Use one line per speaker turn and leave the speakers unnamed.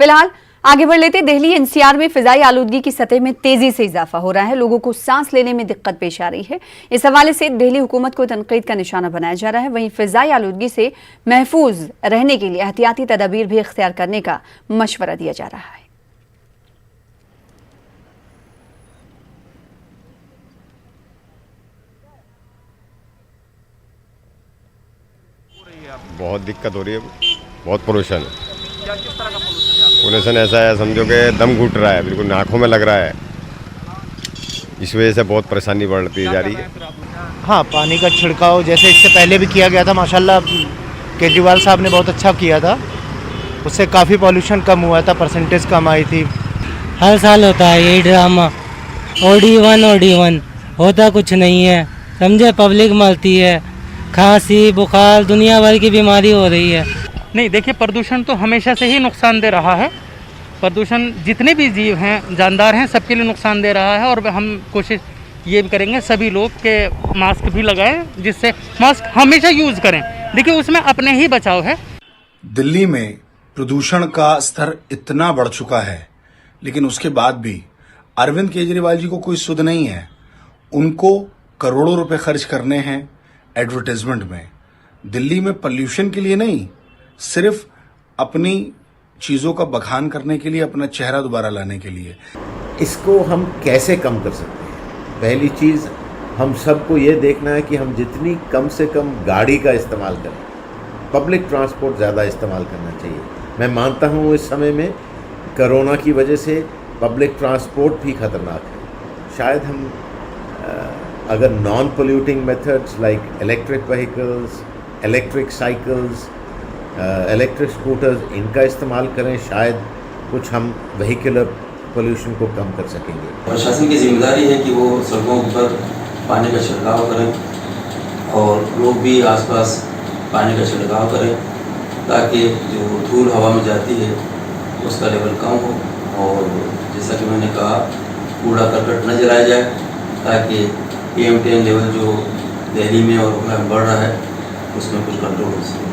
फिलहाल आगे बढ़ लेते दिल्ली एनसीआर में फिजाई आलूदगी की सतह में तेजी से इजाफा हो रहा है। लोगों को सांस लेने में दिक्कत पेश आ रही है। इस हवाले से दिल्ली हुकूमत को तनकीद का निशाना बनाया जा रहा है। वहीं फिजाई आलूदगी से महफूज रहने के लिए एहतियाती तदाबीर भी इख्तियार करने का मशवरा दिया जा रहा है।
बहुत दिक्कत हो रही है, बहुत पोल्यूशन है।
क्या किस तरह का पोल्यूशन है?
पोल्यूशन ऐसा है, समझो कि दम घुट रहा है, बिल्कुल नाकों में लग रहा है। इस वजह से बहुत परेशानी बढ़ती जा रही है।
हाँ, पानी का छिड़काव जैसे इससे पहले भी किया गया था, माशाल्लाह केजरीवाल साहब ने बहुत अच्छा किया था। उससे काफ़ी पॉल्यूशन कम हुआ था, परसेंटेज कम आई थी।
हर साल होता है यही ड्रामा, OD1 होता कुछ नहीं है, समझे। पब्लिक मरती है, खांसी बुखार दुनिया भर की बीमारी हो रही है।
नहीं, देखिए, प्रदूषण तो हमेशा से ही नुकसान दे रहा है। प्रदूषण जितने भी जीव हैं, जानदार हैं, सबके लिए नुकसान दे रहा है। और हम कोशिश ये भी करेंगे सभी लोग के मास्क भी लगाएं, जिससे मास्क हमेशा यूज़ करें। देखिए, उसमें अपने ही बचाव है।
दिल्ली में प्रदूषण का स्तर इतना बढ़ चुका है, लेकिन उसके बाद भी अरविंद केजरीवाल जी को कोई सुध नहीं है। उनको करोड़ों रुपए खर्च करने हैं एडवर्टाइजमेंट में, दिल्ली में पॉल्यूशन के लिए नहीं, सिर्फ अपनी चीजों का बखान करने के लिए, अपना चेहरा दोबारा लाने के लिए।
इसको हम कैसे कम कर सकते हैं? पहली चीज़, हम सबको ये देखना है कि हम जितनी कम से कम गाड़ी का इस्तेमाल करें, पब्लिक ट्रांसपोर्ट ज़्यादा इस्तेमाल करना चाहिए। मैं मानता हूँ इस समय में कोरोना की वजह से पब्लिक ट्रांसपोर्ट भी खतरनाक है। शायद हम अगर non polluting methods like electric vehicles, electric cycles, electric scooters, इनका इस्तेमाल करें, शायद कुछ हम व्हीकुलर पोल्यूशन को कम कर सकेंगे।
प्रशासन की जिम्मेदारी है कि वो सड़कों पर पानी का छिड़काव करें और लोग भी आसपास पानी का छिड़काव करें, ताकि जो धूल हवा में जाती है उसका लेवल कम हो। और जैसा कि मैंने कहा, कूड़ा करकट न जलाया जाए, ताकि PM10 लेवल जो दिल्ली में और बढ़ रहा है उसमें कुछ कंट्रोल हो सके।